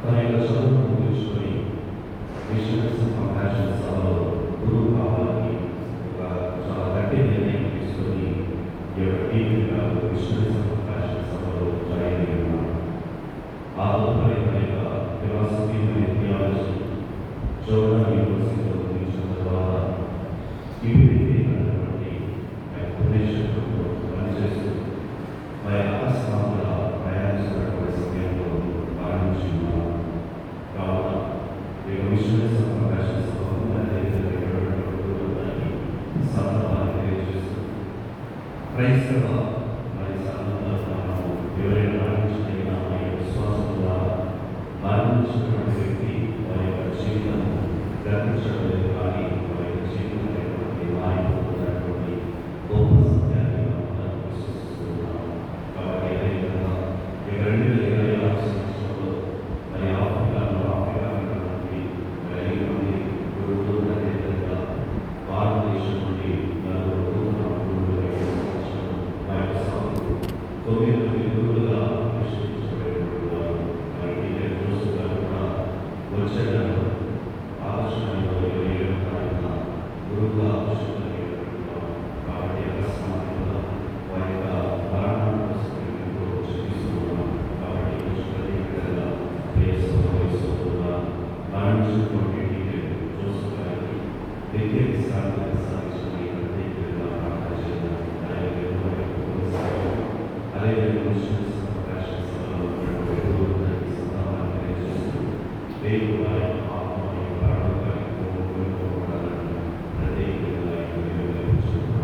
తన యొక్క చదువును ముగించుకొని మిషనరీస్ కంపాషన్ సభలో గురువు కావాలని ఒక చాలా గట్టి నిర్ణయం తీసుకొని ఈ యొక్క టీవీగా మిషనరీస్ కంపాషన్ సభలో జాయిన్ అయి ఉన్నాను. ఆ తదుపరి తన యొక్క ఫిలాసఫీ మరియు థియాలజీ జోర్డాన్ యూనివర్సిటీలో ముగించిన తర్వాత టీవీ అన్నటువంటి ఉపదేశంలో పనిచేస్తూ ఆయా అకస్మాత్తుగా ప్రయాణిస్తున్నటువంటి సమయంలో ప్రారంభించి ఉన్నాను. కావున ఈ మిషనరీస్ కంపాషన్ సభకు సందర్భాన్ని తెలియజేస్తూ క్రైస్తవ మరి సందర్భంలో మనము ఎవరైనా మరణించిన విశ్వాసం ద్వారా మరణించినటువంటి వ్యక్తి వారి యొక్క జీవితం గర్వించడం లేదు, కానీ వారి యొక్క జీవితం అనేటువంటి మారిపోతున్నటువంటి గొప్ప సత్యాన్ని మనం విశ్వసిస్తున్నాము. కాబట్టి అదేవిధంగా 2026 సంవత్సరంలో మరి ఆఫ్రికాలో ఉన్నటువంటి 5 మంది గురువులు, అదేవిధంగా భారతదేశం నుండి 4 గురువులు మా యొక్క సభకు 9 మంది గురువులుగా నిశ్చయించబడినటువంటి వారు. మరి టీచర్ జోసెఫ్ గారు కూడా వచ్చే నెల ఆదర్శంలో 27వ తారీఖున గురువుగా ఆదర్శించబడినటువంటి వారు. కాబట్టి అకస్మాత్తుగా వారి యొక్క మరణాన్ని కోసం ఎంతో చింతిస్తున్నాం. కాబట్టి విధంగా ప్రియసోదరుగా మరణించినటువంటి టీచర్ జోసెఫ్ గారికి నిత్య విశ్రాంతిని సాధించమని ప్రత్యేకంగా ప్రార్థన చేద్దాం. అదేవిధంగా మిషనరీస్ కంపాషన్ సభలో ఉన్నటువంటి గురువులకి సంతానాన్ని తెలియజేస్తూ దేవుడు వారి ఆత్మని పరలోకానికి కోరుకోవాలని ప్రత్యేకంగా ప్రార్థన చేద్దాం.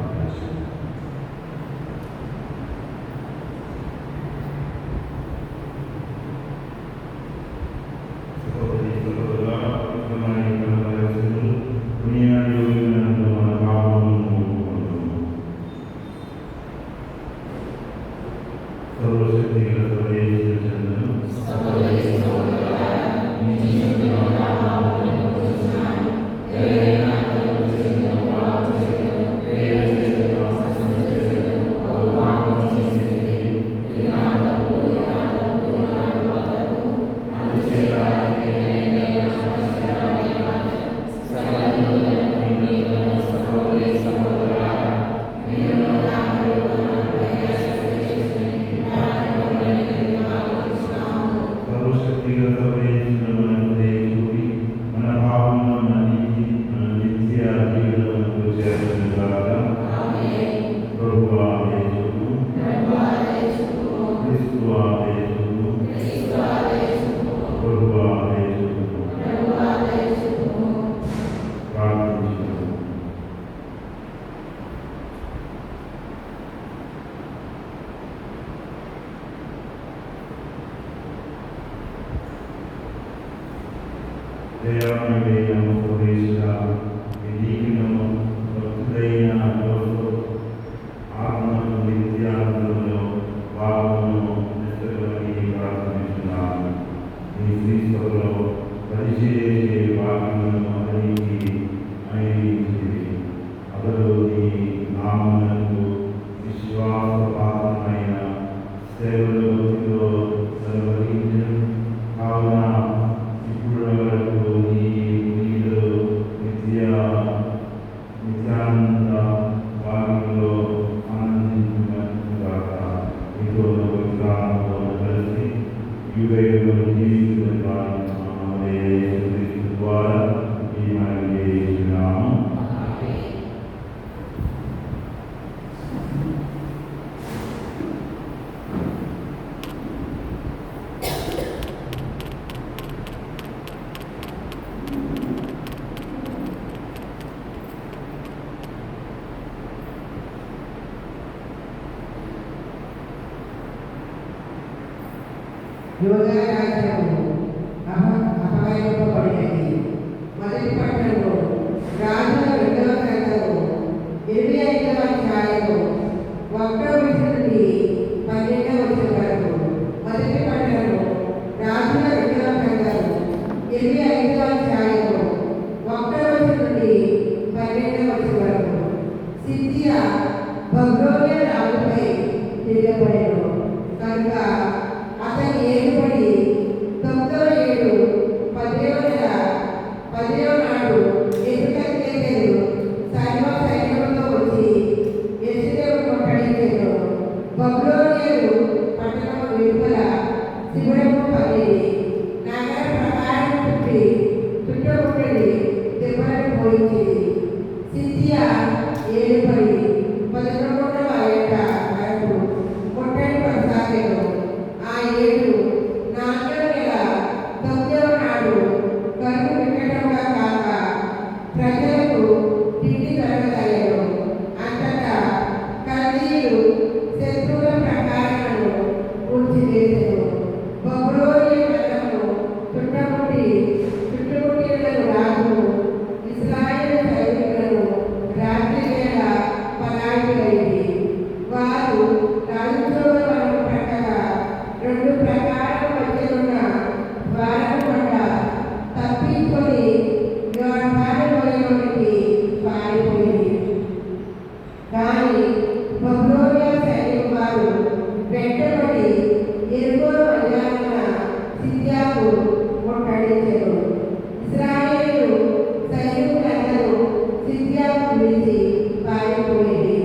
యోగరాజ్యము అపహరింపబడినది. మొదటి పట్టణంలో రాజుల 2వ గ్రంథము 25వ అధ్యాయము 1వ వచనం నుండి 12వ వచనం వరకు. మొదటి పట్టణంలో రాజుల 2వ గ్రంథము 25వ అధ్యాయము 1వ వచనం నుండి 12వ వచనం వరకు. సిద్కియా బబులోనియ రాజుపై తిరగబడెను కనుక అతని ఏలుబడి 9వ ఏడు చుట్టుముట్టడి దెబ్బలను పోయించింది. సిద్ధియా ఏడుపడి 11వ ఏట వరకు ముట్టడి కొనసాగేను. ఆ ఏడు 4వ నెల 9వ నాడు కరువు విట్టడంగా కాక ప్రజలకు తిండి దొరకగలరు. అంతటా కల్దీయులు శత్రువుల ప్రకారాలను కూల్చివేసెను. బబులోనియ నగరమును చుట్టుముట్టిన రాజును ఇశ్రాయేలు సైనికులను రాత్రి వేళ పలాయనమైంది. వారు రాజుల ప్రక్కగా 2 ప్రకారం మధ్యనున్న ద్వారము పట్ల తప్పించుకొని యోర్దానులోనికి పారిపోయింది. కానీ బబులోనియ సైనికులు వారు వెంటబడి ఎరుగో మధ్యాహ్న సిద్ధియాకు ముట్టడించెను. ఇశ్రాయేలు సైనికులందరూ సిద్ధియాకు విడిచి పారిపోయింది.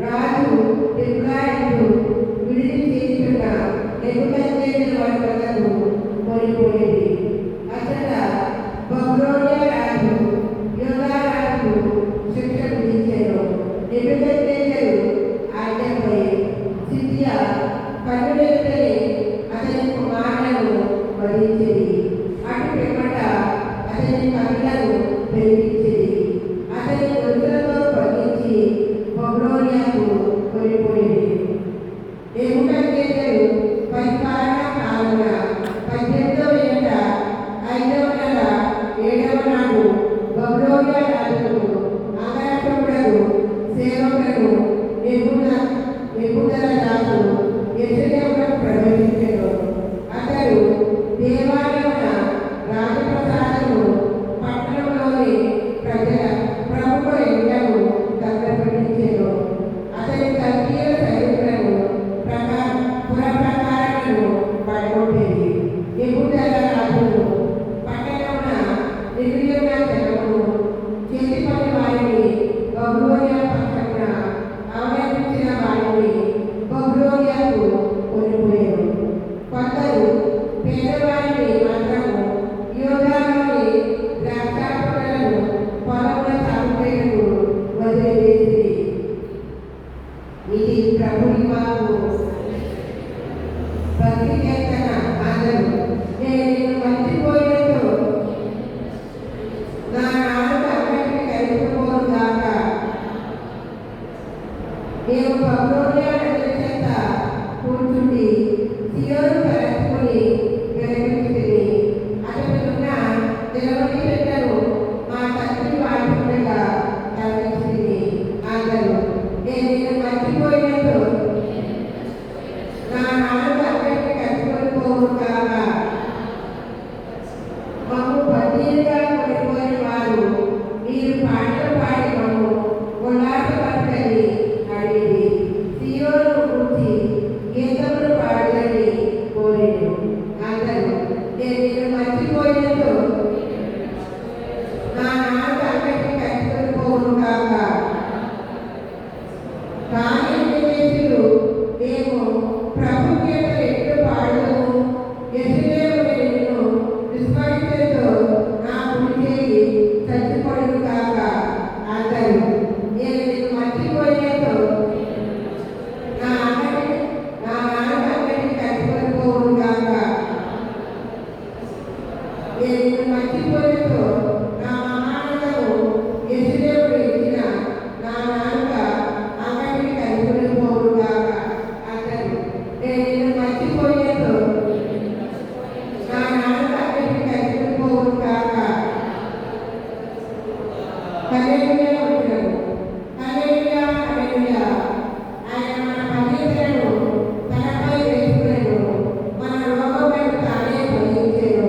రాజు తిరుగాయలు విడిచి చేస్తున్న నెబుకద్నెజరు వారి వద్దకు కొనిపోయింది. అతడ బబులోనియ రాజు యూదా రాజు శిక్ష విధించెను. నెబుకద్నెజరు ఆజ్ఞపై సిద్కియా కన్నులెత్తని అతని కుమారులను వధించింది. అటు పిమ్మట అతని కన్నులను పెరిగించింది. అతని గొంతులతో బంధించి బబులోనియాకు కొనిపోయింది. నెబుకద్నెజరు పరిపాలన కాలమున 18వ ఏట 5వ నెల 7వ నాడు బబులోనియ రాజును అంగరక్షకుడగు సేవకులను నెబుజరదాను యెరూషలేములో ప్రవేశించెను. అతడు దేవాలయమున రాజప్రసాదమును పట్టణంలోని ప్రముఖ ఇళ్లను తగలబెట్టించెను. అతని కల్దీయుల సైనికులను పురప్రకారాలను పడగొట్టేది. నెబుజరదాను పట్టణమున నిలువెల్ల జనమును చేతి పని వారిని బబులోనియ పట్టణమున అవలంబించిన వారిని బబులోనియాకు కొనిపోయారు. కొందరు పేదవారిని మాత్రము యూదాలోని ద్రాక్షాతోటలను పొలముల సాగుచేయుటకు వదిలివేసింది. ఇది ప్రభుని వాక్కు. భక్తి కీర్తన. అందరూ నేను నిన్ను మర్చిపోయినచో నా నాలుక అక్కడికి కలుపుకోను గాక. నేను బబులోనియ నగరి చెంత కూర్చుండి సియోను తలచుకొని విలపించితిని. అతడున్న నిలబడి పెట్టను మా తండ్రి వాడుకుండగా తలపించితిని. అందరూ నేను నిన్ను మర్చిపోయినచో నా నాలుక అక్కడికి కలుపుకొని పోను గాక. మమ్ము బందీలుగా కొనిపోయిన వారు మీరు పాటలు పాడి మమ్ము ఉల్లాసపరచని అడిగింది. సియోను గూర్చి గీతములు పాడని కోరెను. అందరూ నేను నిన్ను మర్చిపోయినచో నా నాలుక అక్కడికి కలుపుకొని పోను గాక. కానీ దేశులు మేము ప్రభు కీర్తనలు ఎట్లు పాడుదము. యెరూషలేములో నిన్ను విస్మరించుటతో నా కుడి చేయి చచ్చిపోడును గాక. అందరూ నేను నిన్ను మర్చిపోయినచో నా నాలుక అక్కడికి కలుపుకొని పోవును గాక. నేను నిన్ను మర్చిపోయినచో నా మహానందము యెరూషలేములో ఇచ్చిన నా నాలుక అక్కడికి కలుపుకొని పోవును గాక. అందరూ నేను నిన్ను మర్చిపోయినచో నా నాలుక అక్కడికి కలుపుకొని పోవును గాక. హల్లెలూయా వందనము. హల్లెలూయా, హల్లెలూయా. ఆయన మన బాధ్యతలను తనపై వేసుకొనెను. మన రోగములను తానే భరించెను.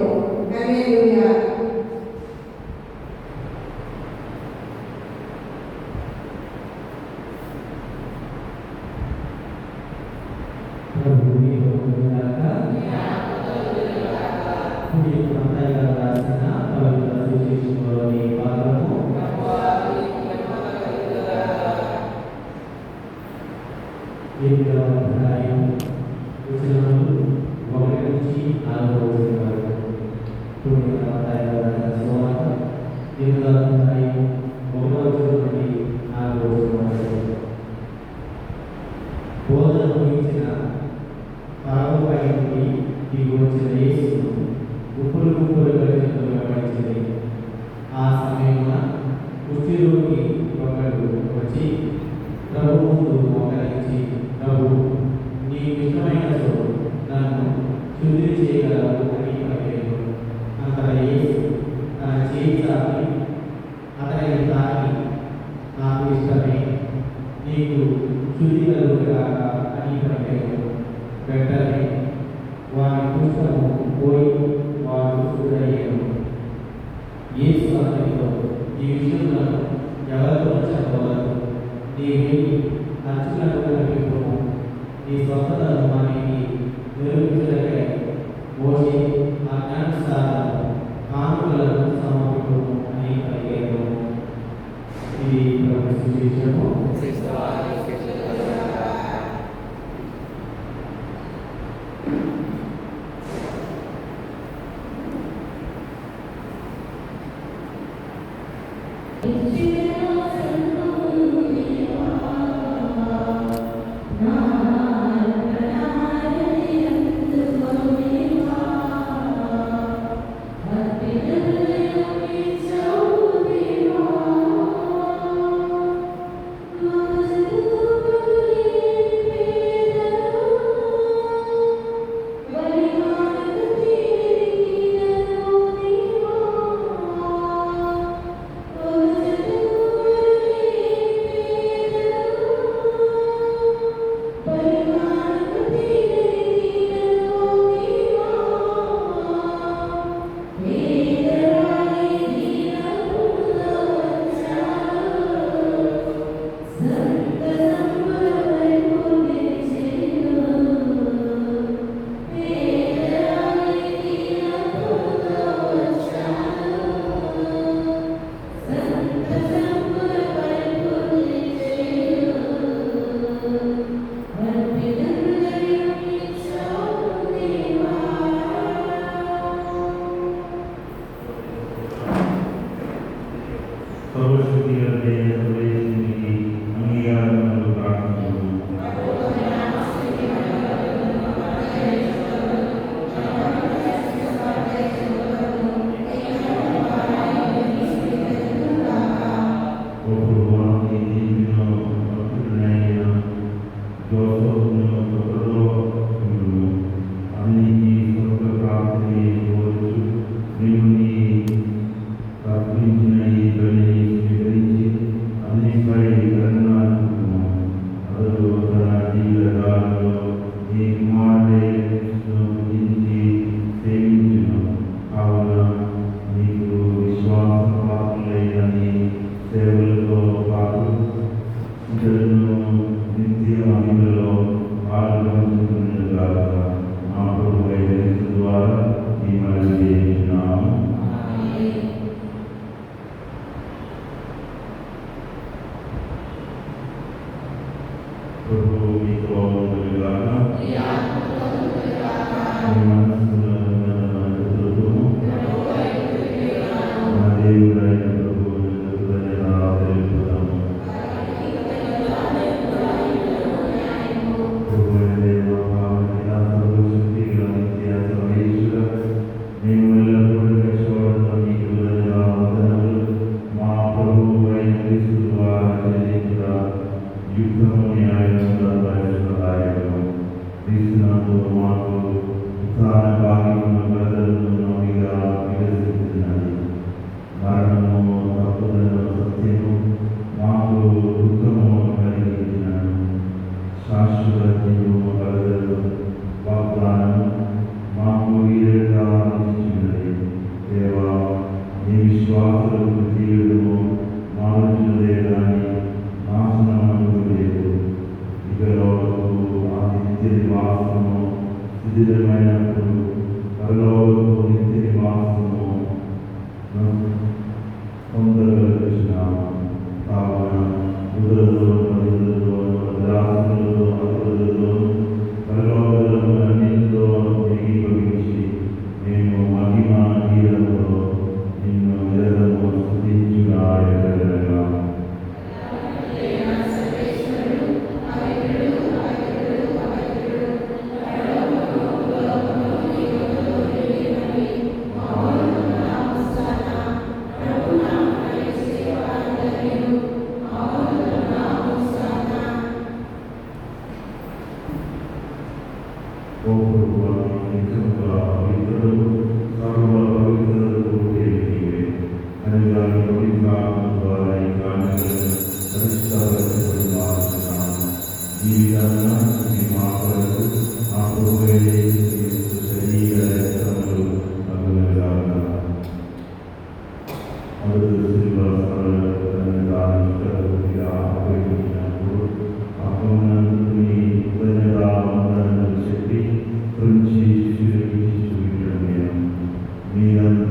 హల్లెలూయా. ప్రభుని వందనాక పుణ్య మత్తయి గారు రాసిన పవిత్ర సువిశేషంలోని భాగము 8వ అధ్యాయం వచనములు 1 నుంచి 4 వరకు. పుణ్య మత్తయి గారు జీవితాన్ని ఒకరోజు ఆ రోజు బోధన ముగించిన పడవపై నుండి దిగి వచ్చిన యేసును గుంపులుగా జనులు వెంబడించింది. ఆ సమయంలో కుష్ఠరోగి ఒకడు వచ్చి ప్రభు ముందు మోకరించి, ప్రభు, నీకు ఇష్టమైనచో నన్ను శుద్ధి చేయగలవు అని పలికాడు. అంతటా యేసు తన చేయి చాపి అతనిని తాకి, నాకు ఇష్టమే, నీకు శుద్ధి కలుగుగాక అని పలికాడు. వెంటనే వారి కుష్ఠము పోయి వారు శుద్ధయ్యారు. యేసు అతనితో, ఈ విషయంలో ఎవరితో చెప్పవద్దు, నీ వెళ్ళి అర్చులకు కనిపించము, నీ స్వంత ధర్మానికి నిరూపించడకై మోషే ఆజ్ఞానుసారము కానుకలను సమర్పించము అని పలికాడు. ఇది ప్రభువు సువిశేషము. Oh,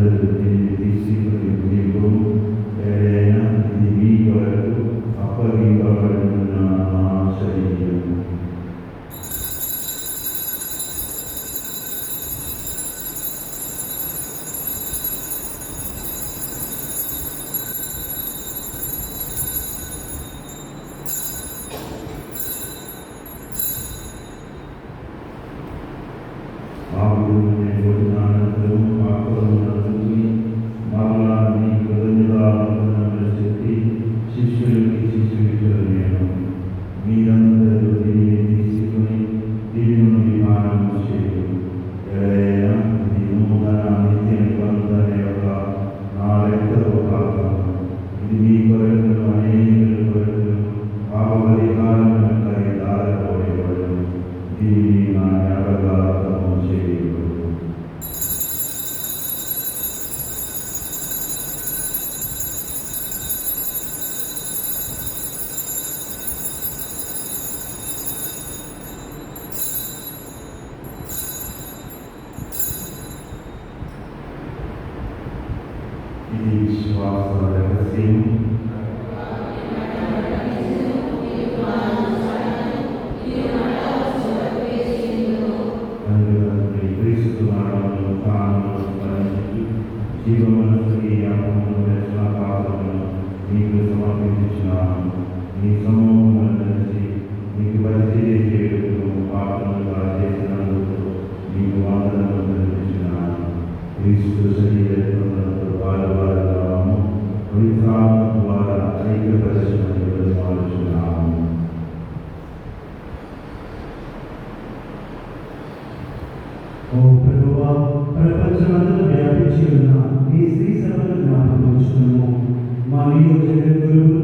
ప్రజలు దీన్ని తీసుకుని నీవు ఏదైనా ఇది మీ కొరకు అప్పగింపబడిన నా శరీరం. ఇది విశ్వాస రహస్యం. క్రీస్తు నామములో తాను స్మరించి జీవమనసుకి ఆత్మను రక్షణ పాత్రలను నీకు సమర్పించుచున్నాను. నీ సమూహములను కలిసి నీకు పరిచర్య చేయుటకు పాత్రలుగా చేసినందుకు నీకు వందనములు తెలుపుచున్నాను. క్రీస్తు శరీరములతో పాలువారుగాను పవిత్రాత్మ ద్వారా ఐక్యపరచమని బ్రతిమాలుచున్నాము. ఓ ప్రభువా, ప్రపంచమంతా వ్యాపించి ఉన్న ఈ శ్రీ సభను జ్ఞాపకం ఉంచుకున్నాము. మా నియోజక గురువులు,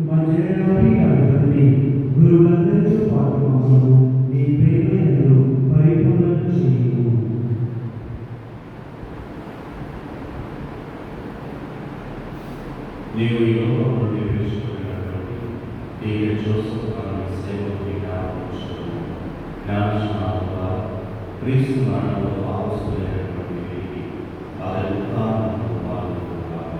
మా జగన్నాథి అధిపతిని గురువులందరితో పాటు మమ్మల్ని నీ ప్రేమ యందు పరిపూర్ణత చేయము. నీవు ఈ లోకంలో నిర్మించుకున్నటువంటి ఈ జోసెఫ్ గారి సేవకు జ్ఞాపకం జ్ఞానస్నానంగా క్రీస్తు నామంలో ఆవశ్యమైనటువంటి వ్యక్తి ఆయన ఉత్థానంలో పాల్గొన్నారు.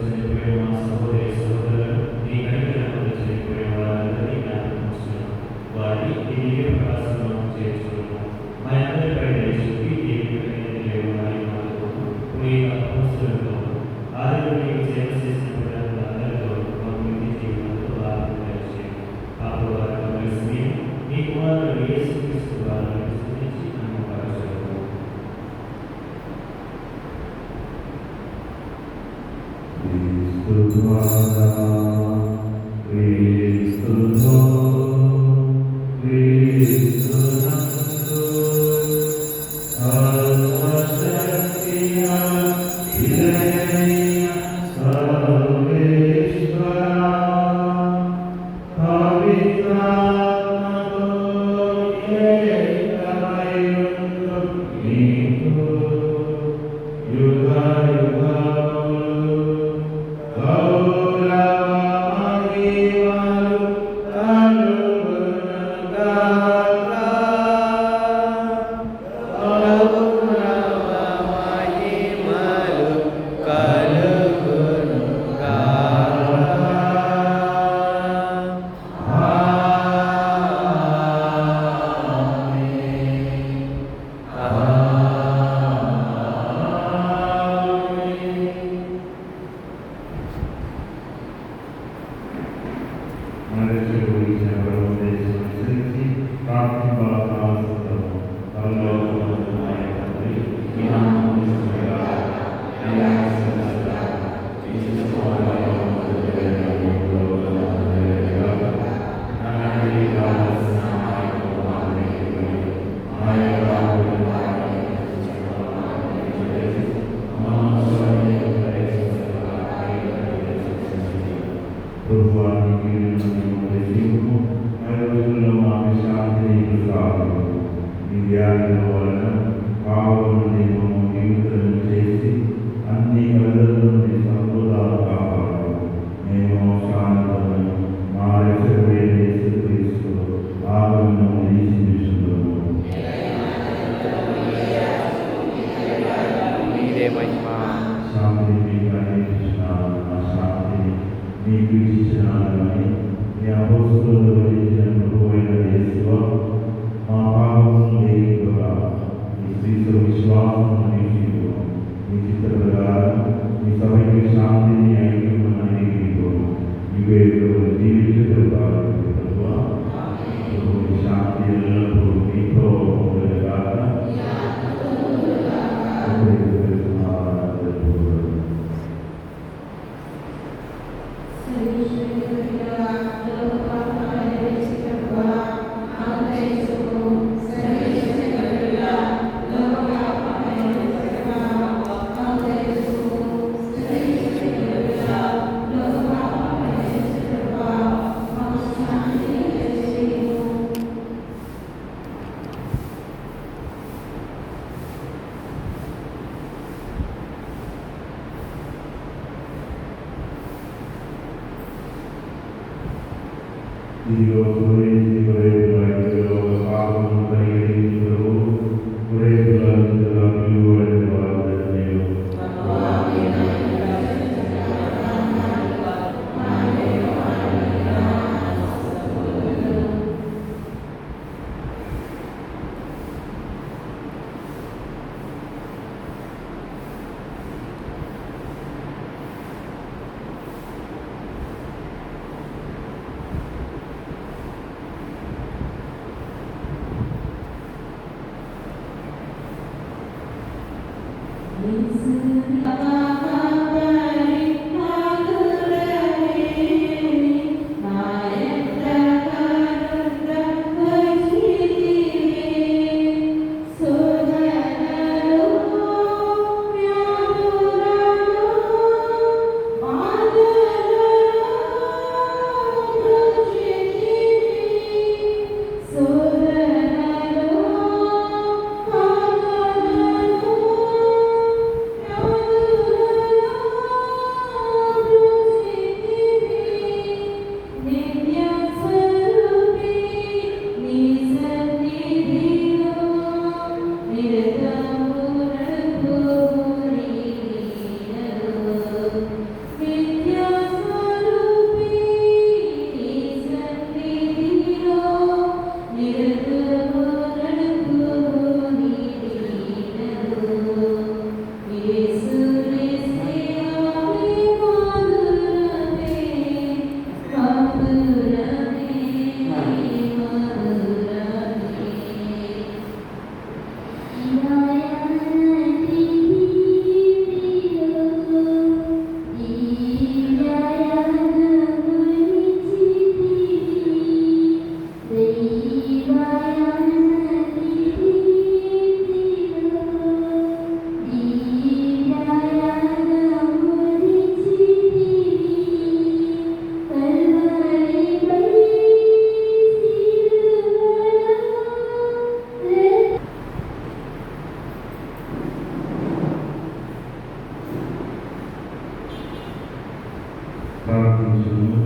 చనిపోయిన మా సహోదరి సహోదరులను నీ కనికరంలో చనిపోయిన వారందరినీ జ్ఞాపకం వారిని ఈ దివ్య ప్రకాశంలో చేర్చుకున్నాము. మా అందరిపై దయచూపి ఆదిలో నీకు సేవ చేసిన అందరితో నిత్య జీవనంతో ఆత్మహత్య అప్పుడు వారితో కలిసి నీ కుమారుడు యేసుక్రీస్తు వారిని స్తుతించి నమ్మకపరచము. నీకు ఇచ్చినాను కానీ నీ అపోస్తులు వహించిన ప్రభువైన యేసువా మా పాపమును లేకుండా నీ శ్రీతో విశ్వాసము నిలిచిపో నీ చిత్త ప్రకారం నీ సభకి శాంతిని ఐక్యమని ఇవే జీవించగలగాలి ప్రభువా శాంతి ఎల్లప్పుడూ మీతో ఉండగాక ఇదిగో సూర్యుని గురేగుల పాపమును పరిగణించుటకు గురేగుల పిలువబడిన వారు ప్రార్థించును.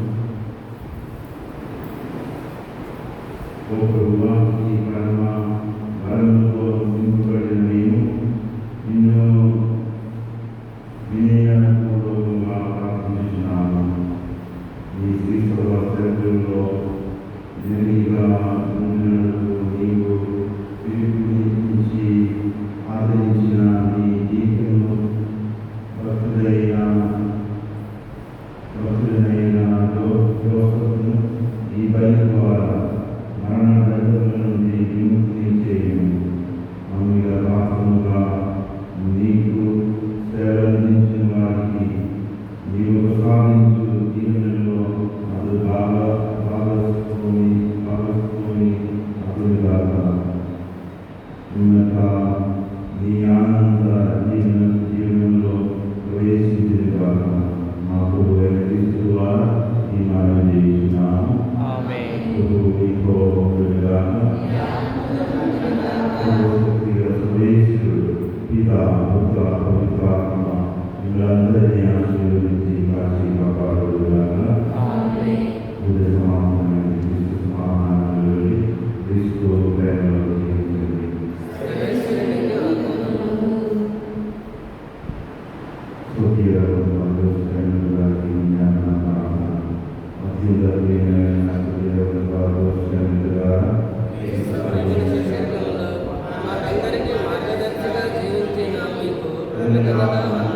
ఓ ప్రభువా, ఈ పరమ వరముతో నింపబడిన మేము నిన్ను వినయపూర్వకంగా ప్రార్థించున్నాము. ఈ శ్రీసభ సభ్యుల్లో జరిగిగా ఉండినట్లు నీవు పిలుపునిచ్చి ఆదరించిన నీ జీవితంలో భక్తులైన జోసఫ్ను ఈ బలి ద్వారా మరణ దండముల నుండి విముక్తి చేయము. మమ్మీగా పాపముగా నీకు సేవలందించిన వారికి నీవు ప్రసాదించు దీవెనలో అది భాగస్వామి అప్పుడుగాక ఉన్నత నీ ఆనంద జీవనంలో ప్రవేశించుగాక. మాకు క్రీస్తువా ఈ మనం చేస్తున్నాము. నీకో పితా పుత్ర పవిత్రాత్మ మిమ్మల్ని అందరినీ ఆశీర్వదించి కాచి కాపాడుగాక. జీవితమైన దేవుని పాదోషం ద్వారా మాకందరికీ మార్గదర్శిగా జీవించిన మీకు కృతజ్ఞతలు